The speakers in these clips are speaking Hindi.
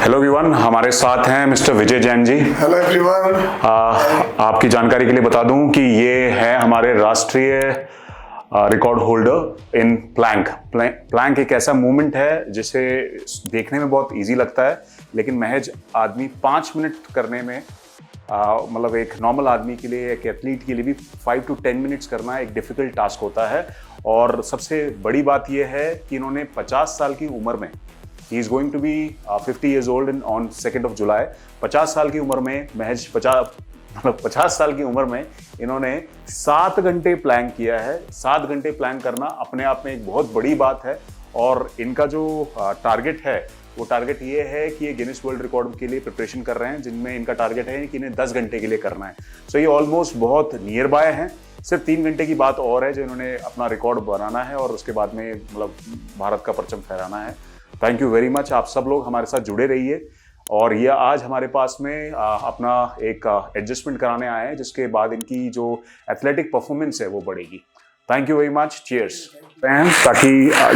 हेलो एवरीवन, हमारे साथ हैं mister Vijay Jain ji. Hello everyone. आपकी जानकारी के लिए बता दूं कि ये है हमारे राष्ट्रीय record holder in plank. Plank एक ऐसा मूवमेंट है जिसे देखने में बहुत इजी लगता है, लेकिन महज आदमी 5 मिनट करने में मतलब एक नॉर्मल आदमी के लिए, एक एथलीट के लिए भी 5 to 10 मिनट्स करना एक डिफिकल्ट टास्क होता है। और सबसे बड़ी बात यह है कि इन्होंने 50 साल की उम्र में, he is going to be 50 years old on 2nd of July, 50 साल की उम्र में, महज 50 साल की उम्र में इन्होंने 7 घंटे प्लैंक किया है। 7 घंटे प्लैंक करना अपने आप में एक बहुत बड़ी बात है। और इनका जो टारगेट है वो टारगेट ये है कि ये गिनीज वर्ल्ड रिकॉर्ड के लिए प्रिपरेशन कर रहे हैं, जिनमें इनका टारगेट है कि इन्हें 10 घंटे के लिए करना है। सो ये ऑलमोस्ट बहुत नियर बाय हैं। सिर्फ 3 घंटे की बात और है जो इन्होंने अपना रिकॉर्ड बनाना है और उसके बाद में मतलब भारत का परचम फहराना है। Thank you very much. आप सब लोग हमारे साथ जुड़े रहिए। और ये आज हमारे पास में अपना एक एडजस्टमेंट कराने आए हैं, जिसके बाद इनकी जो एथलेटिक परफॉर्मेंस है वो बढ़ेगी। Thank you very much. Cheers. ताकि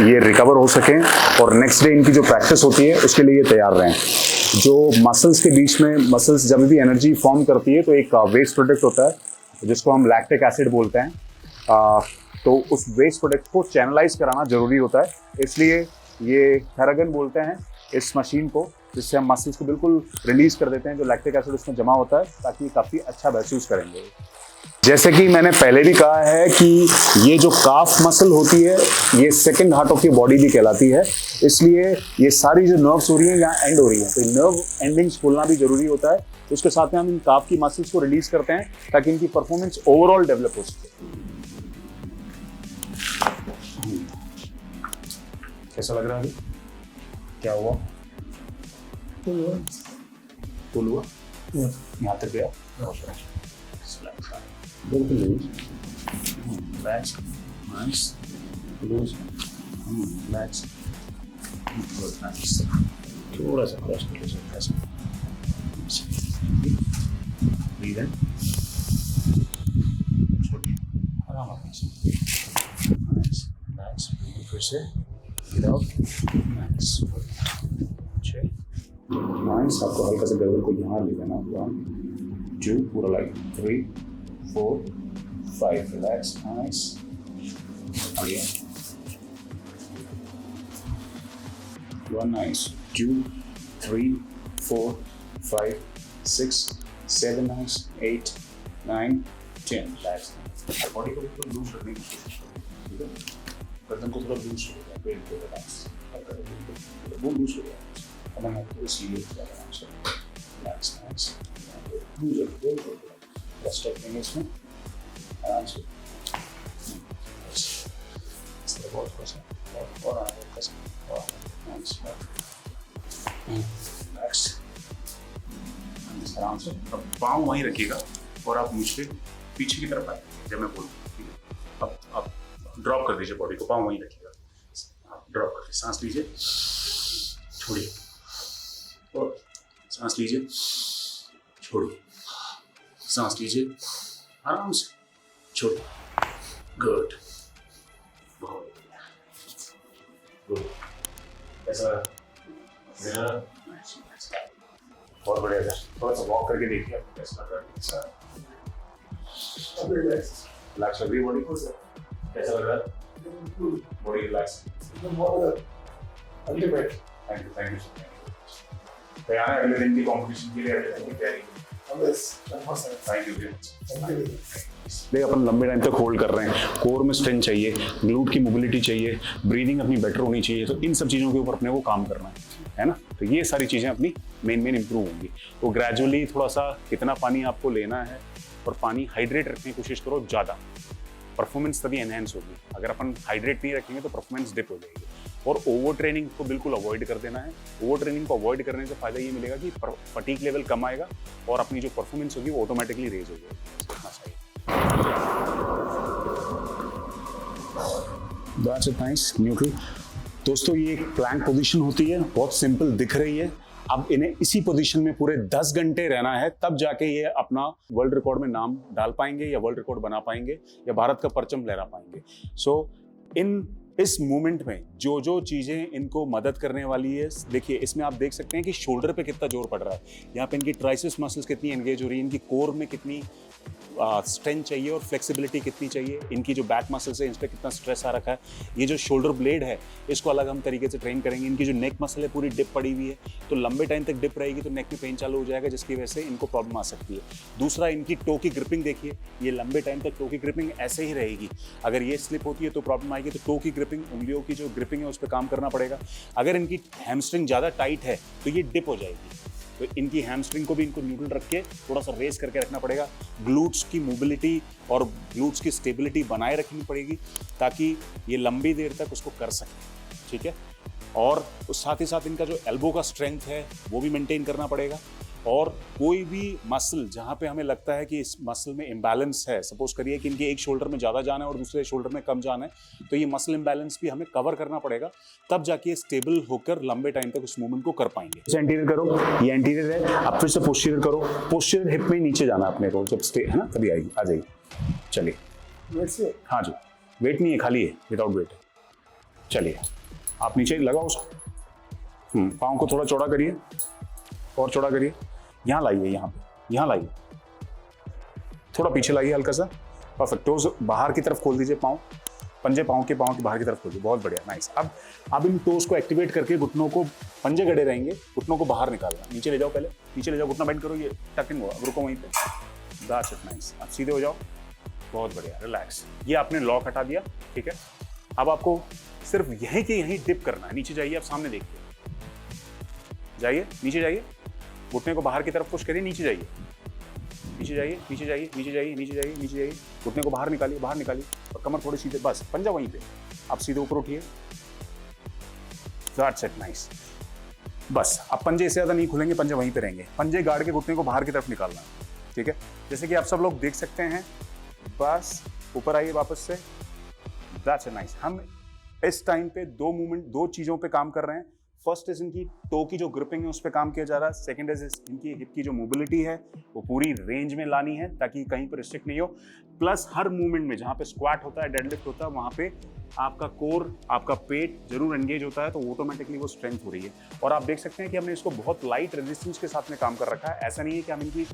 ये रिकवर हो सकें और नेक्स्ट डे इनकी जो प्रैक्टिस होती है उसके लिए ये तैयार रहें। जो मसल्स के बीच में, मसल्स जब भी एनर्जी फॉर्म करती है तो एक वेस्ट प्रोडक्ट होता है जिसको हम लैक्टिक एसिड बोलते हैं। तो उस वेस्ट प्रोडक्ट को चैनलाइज कराना जरूरी होता है, इसलिए ये थेरागन बोलते हैं इस मशीन को, जिससे हम मसल्स को बिल्कुल रिलीज कर देते हैं जो लैक्टिक एसिड उसमें जमा होता है, ताकि काफ़ी अच्छा महसूस करेंगे। जैसे कि मैंने पहले भी कहा है कि ये जो काफ मसल होती है ये second heart of your body भी कहलाती है, इसलिए ये सारी जो नर्व्स हो रही हैं यहाँ एंड हो रही हैं, तो नर्व एंडिंग्स खोलना भी जरूरी होता है। तो उसके साथ में हम इन काफ की मसल्स को रिलीज करते हैं ताकि इनकी परफॉर्मेंस ओवरऑल डेवलप हो सके। कैसा लग रहा है अभी? क्या हुआ? पुल हुआ? यहाँ तक गया? बिल्कुल loose, relax, nice, loose, relax, good, nice. थोड़ा सा क्रॉस कर लीजिए ऐसे, ब्रीथ इन, छोड़िए, आराम से, नाइस, नाइस, फिर से, गेट आउट, नाइस, अच्छे, नाइस। आपको हल्का सा गर्दन को यहाँ ले लेना, 1 2 पूरा like 3 4 5, relax, nice. Again. 1, nice. 2 3 4 5 6 7, nice. 8 9 10, relax. Body को बिल्कुल लूज करने की कोशिश करो, ठीक है? गर्दन को थोड़ा लूज करो, पेट को रिलैक्स, वो लूज हो जाए, अब हम आपको इसलिए आराम से रिलैक्स, नाइस, लूज हो जाए, रेस्ट रखेंगे इसमें आराम से, बहुत पसंद और आगे पसंद और नाइस, रिलैक्स, आराम से। अब पाँव वहीं रखिएगा और आप मुझसे पीछे की तरफ आए जब मैं बोलूँ, ठीक है? अब आप ड्रॉप कर दीजिए बॉडी को, पाँव वहीं रखिएगा, आप ड्रॉप करके सांस लीजिए, छोड़िए, और सांस लीजिए, छोड़िए, सांस लीजिए, आराम से छोड़िए, गुड, बहुत गुड, ऐसा बहुत बढ़िया सर। थोड़ा सा वॉक करके देखिए आपको कैसा लग रहा है। रिलैक्स लग रही है बॉडी को, कैसा लग रहा है? Body relax, ultimate. Thank you sir. तैयार है अगले दिन की कॉम्पिटिशन के लिए, अगले दिन की तैयारी? Thank you very much. ले अपन लंबे टाइम तक होल्ड कर रहे हैं, कोर में स्ट्रेंथ चाहिए, ग्लूट की मोबिलिटी चाहिए, ब्रीदिंग अपनी बेटर होनी चाहिए, तो इन सब चीज़ों के ऊपर अपने को काम करना है ना? तो ये सारी चीज़ें अपनी मेन इंप्रूव होंगी। तो ग्रेजुअली थोड़ा सा कितना पानी आपको लेना है और पानी हाइड्रेट रखने की कोशिश करो ज़्यादा, परफॉर्मेंस तभी एनहेंस होगी। अगर अपन हाइड्रेट नहीं रखेंगे तो परफॉर्मेंस डिप हो जाएगी। और ओवर ट्रेनिंग को बिल्कुल अवॉइड कर देना है। ओवर ट्रेनिंग को अवॉइड करने से फायदा ये मिलेगा कि फटीग लेवल कम आएगा और अपनी जो परफॉर्मेंस होगी वो ऑटोमेटिकली रेज हो जाएगी। That's it, nice, neutral। दोस्तों ये एक प्लैंक पोजीशन होती है, बहुत सिंपल दिख रही है। अब इन्हें इसी पोजीशन में पूरे 10 घंटे रहना है, तब जाके ये अपना वर्ल्ड रिकॉर्ड में नाम डाल पाएंगे या वर्ल्ड रिकॉर्ड बना पाएंगे या भारत का परचम लहरा पाएंगे। सो इन इस मूवमेंट में जो जो चीजें इनको मदद करने वाली है, देखिए इसमें आप देख सकते हैं कि शोल्डर पे कितना जोर पड़ रहा है, यहाँ पे इनकी ट्राइसेप्स मसल्स कितनी एंगेज हो रही है, इनकी कोर में कितनी स्ट्रेंथ चाहिए और फ्लेक्सिबिलिटी कितनी चाहिए, इनकी जो बैक मसल्स है इस पर कितना स्ट्रेस आ रखा है। ये जो शोल्डर ब्लेड है इसको अलग हम तरीके से ट्रेन करेंगे। इनकी जो नेक मसल है पूरी डिप पड़ी हुई है, तो लंबे टाइम तक डिप रहेगी तो नेक में पेन चालू हो जाएगा, जिसकी वजह से इनको प्रॉब्लम आ सकती है। दूसरा, इनकी टो की ग्रिपिंग देखिए, ये लंबे टाइम तक टो की ग्रिपिंग ऐसे ही रहेगी। अगर ये स्लिप होती है तो प्रॉब्लम आएगी। तो टो की ग्रिपिंग, उंगलियों की जो ग्रिपिंग है उस पर काम करना पड़ेगा। अगर इनकी हैमस्ट्रिंग ज़्यादा टाइट है तो ये डिप हो जाएगी, तो इनकी हैमस्ट्रिंग को भी इनको न्यूट्रल रख के थोड़ा सा रेस करके रखना पड़ेगा। ग्लूट्स की मोबिलिटी और ग्लूट्स की स्टेबिलिटी बनाए रखनी पड़ेगी ताकि ये लंबी देर तक उसको कर सकें, ठीक है। और साथ ही साथ इनका जो एल्बो का स्ट्रेंथ है वो भी मेंटेन करना पड़ेगा। और कोई भी मसल जहाँ पे हमें लगता है कि इस मसल में इम्बैलेंस है, सपोज करिए कि इनके एक शोल्डर में ज़्यादा जाना है और दूसरे शोल्डर में कम जाना है, तो ये मसल इम्बैलेंस भी हमें कवर करना पड़ेगा, तब जाके स्टेबल होकर लंबे टाइम तक उस मूवमेंट को कर पाएंगे। एंटीरियर करो, ये एंटीरियर है, अब फिर से पोस्टीरियर करो। पोस्टीरियर हिप में नीचे जाना अपने को, जब स्टे है ना तभी आएगी, आ जाइए, चलिए वेट से। हाँ जी, वेट नहीं है, खाली है, विदाउट वेट। चलिए आप नीचे लगाओ उसको, पाँव को थोड़ा चौड़ा करिए और चौड़ा करिए, यहाँ लाइए, यहाँ लाइए, थोड़ा पीछे लाइए हल्का सा, परफेक्ट। टोज बाहर की तरफ खोल दीजिए, पंजे पाँव के बाहर की तरफ खोल दीजिए, बहुत बढ़िया, नाइस। अब इन टोज को एक्टिवेट करके घुटनों को, पंजे गड़े रहेंगे, घुटनों को बाहर निकालना, नीचे ले जाओ, पहले नीचे ले जाओ, घुटना बेंड करो, ये टक इन हुआ, अब रुको वहीं पे, दैट्स इट, नाइस। अब सीधे हो जाओ, बहुत बढ़िया, रिलैक्स। ये आपने लॉक हटा दिया, ठीक है। अब आपको सिर्फ यहीं के यहीं डिप करना है, नीचे जाइए, आप सामने देखिए, जाइए नीचे जाइए, घुटने को बाहर की तरफ पुश करिए, नीचे जाइए, नीचे जाइए, नीचे जाइए, नीचे जाइए, नीचे जाइए, नीचे जाइए, घुटने को बाहर निकालिए और कमर थोड़ी सीधे, बस पंजा वहीं पे। आप सीधे ऊपर उठिए, दैट्स इट, नाइस। बस अब पंजे इससे ज़्यादा नहीं खुलेंगे, पंजे वहीं पे रहेंगे, पंजे गाड़ के घुटने को बाहर की तरफ निकालना, ठीक है। जैसे कि आप सब लोग देख सकते हैं, बस ऊपर आइए वापस से, दैट्स इट, नाइस। हम इस टाइम पे दो चीज़ों पे काम कर रहे हैं। फर्स्ट इज इनकी टो की जो ग्रिपिंग है उस पर काम किया जा रहा है। सेकंड इज इनकी हिप की जो मोबिलिटी है वो पूरी रेंज में लानी है ताकि कहीं पर रिस्ट्रिक्ट नहीं हो। प्लस हर मूवमेंट में जहाँ पे स्क्वाट होता है, डेडलिफ्ट होता है, वहाँ पे आपका कोर, आपका पेट जरूर एंगेज होता है, तो ऑटोमेटिकली वो स्ट्रेंथ हो रही है। और आप देख सकते हैं कि हमने इसको बहुत लाइट रेजिस्टेंस के साथ में काम कर रखा है। ऐसा नहीं है कि हम इनकी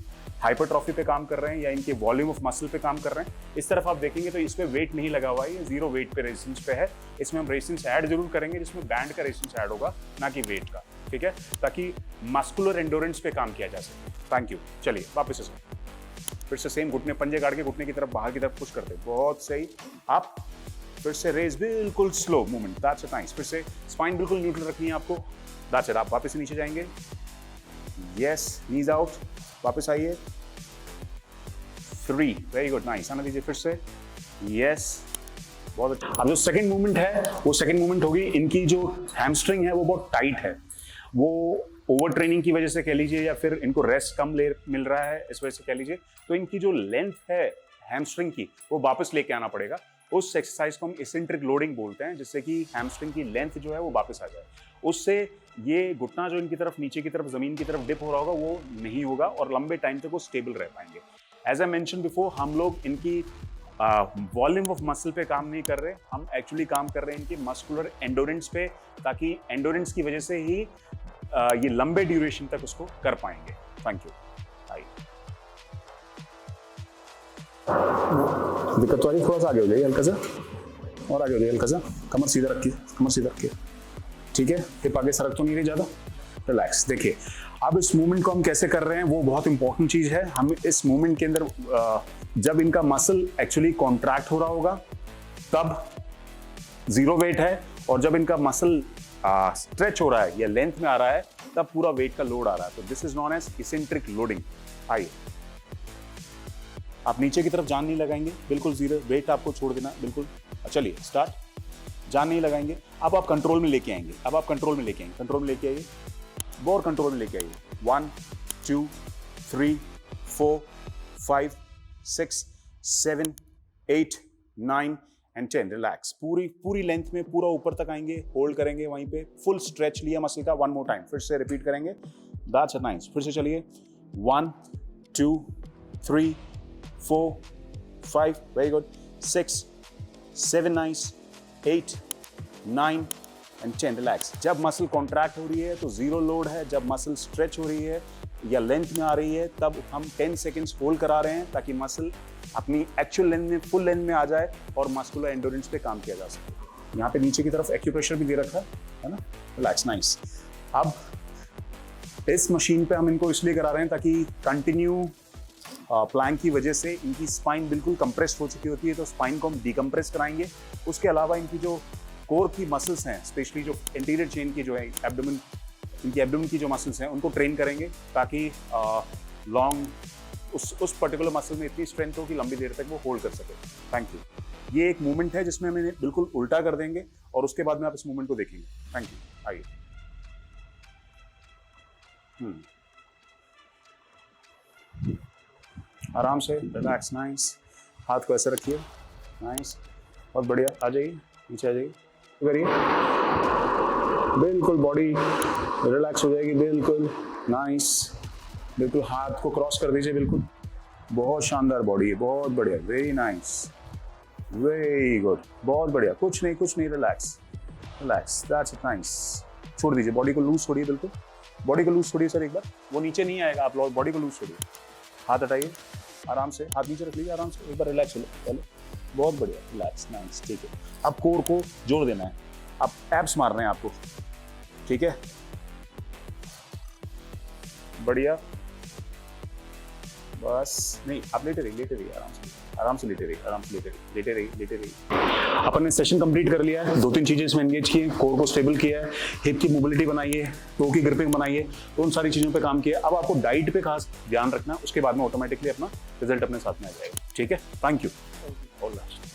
हाइपरट्रॉफी पे काम कर रहे हैं या इनके वॉल्यूम ऑफ मसल पे काम कर रहे हैं। इस तरफ आप देखेंगे तो इसमें वेट नहीं लगा हुआ है, ये जीरो वेट पे रेजिस्टेंस पे है। इसमें हम रेजिस्टेंस ऐड जरूर करेंगे, जिसमें बैंड का रेजिस्टेंस ऐड होगा, ना कि वेट का, ठीक है, ताकि मस्कुलर एंडोरेंस पे काम किया जा सके। Thank you. चलिए वापस से फिर से सेम, घुटने पंजे गाड़ के घुटने की तरफ बाहर की तरफ पुश करते, बहुत सही। आप फिर से रेज, बिल्कुल slow movement, that's it, nice. फिर से स्पाइन बिल्कुल न्यूट्रल रखनी है आपको, दैट्स इट। आप वापस से नीचे जाएंगे, यस, नीज आउट, वापस आइए, 3, वेरी गुड, नाइस। आना दीजिए फिर से, यस, बहुत अच्छा। अब जो सेकंड मूवमेंट है वो सेकंड मूवमेंट होगी, इनकी जो हैमस्ट्रिंग है वो बहुत टाइट है, वो ओवर ट्रेनिंग की वजह से कह लीजिए या फिर इनको रेस्ट कम मिल रहा है इस वजह से कह लीजिए, तो इनकी जो लेंथ है हैमस्ट्रिंग की वो वापस लेके आना पड़ेगा। उस एक्सरसाइज को हम इसेंट्रिक लोडिंग बोलते हैं, जिससे कि हैमस्ट्रिंग की लेंथ जो है वो वापस आ जाए। उससे ये घुटना जो इनकी तरफ नीचे की तरफ जमीन की तरफ डिप हो रहा होगा वो नहीं होगा और लंबे टाइम तक वो स्टेबल रह पाएंगे। एज आई मेंशन बिफोर, हम लोग इनकी वॉल्यूम ऑफ मसल पे काम नहीं कर रहे, हम एक्चुअली काम कर रहे हैं इनकी मस्कुलर एंडोरेंस पे, ताकि एंडोरेंस की वजह से ही ये लंबे ड्यूरेशन तक उसको कर पाएंगे। Thank you. दिक्कत वाली, थोड़ा सा आगे हो जाइए, हल्का सा और आगे हो जाइए, हल्का सा, कमर सीधा रखिए, कमर सीधा रखिए, ठीक है। हिप आगे सरक तो नहीं रही ज़्यादा, रिलैक्स। देखिए अब इस मूवमेंट को हम कैसे कर रहे हैं वो बहुत इंपॉर्टेंट चीज़ है। हम इस मूवमेंट के अंदर जब इनका मसल एक्चुअली कॉन्ट्रैक्ट हो रहा होगा तब जीरो वेट है, और जब इनका मसल स्ट्रेच हो रहा है या लेंथ में आ रहा है तब पूरा वेट का लोड आ रहा है। तो this is non as eccentric loading. आइए, आप नीचे की तरफ जान नहीं लगाएंगे, बिल्कुल जीरो वेट आपको छोड़ देना, बिल्कुल। चलिए स्टार्ट, जान नहीं लगाएंगे। अब आप कंट्रोल में लेके आएंगे, अब आप कंट्रोल में लेके आएंगे, कंट्रोल में लेके आइए, और कंट्रोल में लेके आइए। 1 2 3 4 5 6 7 8 9 एंड 10। रिलैक्स, पूरी लेंथ में पूरा ऊपर तक आएंगे, होल्ड करेंगे वहीं पे, फुल स्ट्रेच लिया मसल का। 1 मोर टाइम, फिर से रिपीट करेंगे, दैट्स इट, नाइस। फिर से चलिए, 1 2 3 4 5, very good, 6 7, nice, 8 9 and 10 relax. जब मसल कॉन्ट्रैक्ट हो रही है तो जीरो लोड है, जब मसल स्ट्रेच हो रही है या लेंथ में आ रही है तब हम 10 सेकेंड्स होल्ड करा रहे हैं ताकि मसल अपनी एक्चुअल लेंथ में, फुल लेंथ में आ जाए और मस्कुलर एंडोरेंस पे काम किया जा सके। यहाँ पे नीचे की तरफ एक्यूप्रेशर भी दे रखा है ना, रिलैक्स, नाइस। अब इस मशीन पे हम इनको इसलिए करा रहे हैं ताकि कंटिन्यू प्लैंक की वजह से इनकी स्पाइन बिल्कुल कंप्रेस्ड हो चुकी होती है, तो स्पाइन को हम डिकम्प्रेस कराएंगे। उसके अलावा इनकी जो कोर की मसल्स हैं, स्पेशली जो इंटीरियर चेन की जो है एब्डोमेन, इनकी एब्डोमेन की जो मसल्स हैं उनको ट्रेन करेंगे ताकि लॉन्ग उस पर्टिकुलर मसल में इतनी स्ट्रेंथ हो कि लंबी देर तक वो होल्ड कर सके। Thank you. ये एक मूवमेंट है जिसमें हम इन्हें बिल्कुल उल्टा कर देंगे और उसके बाद में आप इस मूवमेंट को देखेंगे। Thank you. आइए। आराम से, रिलैक्स, नाइस। हाथ को ऐसे रखिए, नाइस, बहुत बढ़िया। आ जाइए, नीचे आ जाइए, करिए, बिल्कुल बॉडी रिलैक्स हो जाएगी, बिल्कुल नाइस। बिल्कुल हाथ को क्रॉस कर दीजिए, बिल्कुल, बहुत शानदार बॉडी है, बहुत बढ़िया, वेरी नाइस, वेरी गुड, बहुत बढ़िया। कुछ नहीं, relax, relax, that's it, nice. छोड़ दीजिए, बॉडी को लूज छोड़िए, बिल्कुल बॉडी को लूज छोड़िए सर, एक बार, वो नीचे नहीं आएगा, आप लोग बॉडी को लूज छोड़िए। हाथ हटाइए, आराम से हाथ नीचे रख लीजिए, आराम से, एक बार रिलैक्स हो लो पहले, बहुत बढ़िया, रिलैक्स, नाइस, ठीक है। अब कोर को जोड़ देना है, अब एब्स मारने हैं आपको, ठीक है, बढ़िया, बस। नहीं, आप लेटे रहिए, आराम से लेटे रहिए। अपन ने सेशन कंप्लीट कर लिया है, 2-3 चीजें इसमें एंगेज की हैं, कोर को स्टेबल किया है, हिप की मोबिलिटी बनाई है, टो की ग्रिपिंग बनाई है, तो उन सारी चीजों पे काम किया है। अब आपको डाइट पे खास ध्यान रखना, उसके बाद में ऑटोमेटिकली अपना रिजल्ट अपने साथ में आ जाएगा, ठीक है। Thank you, all the best.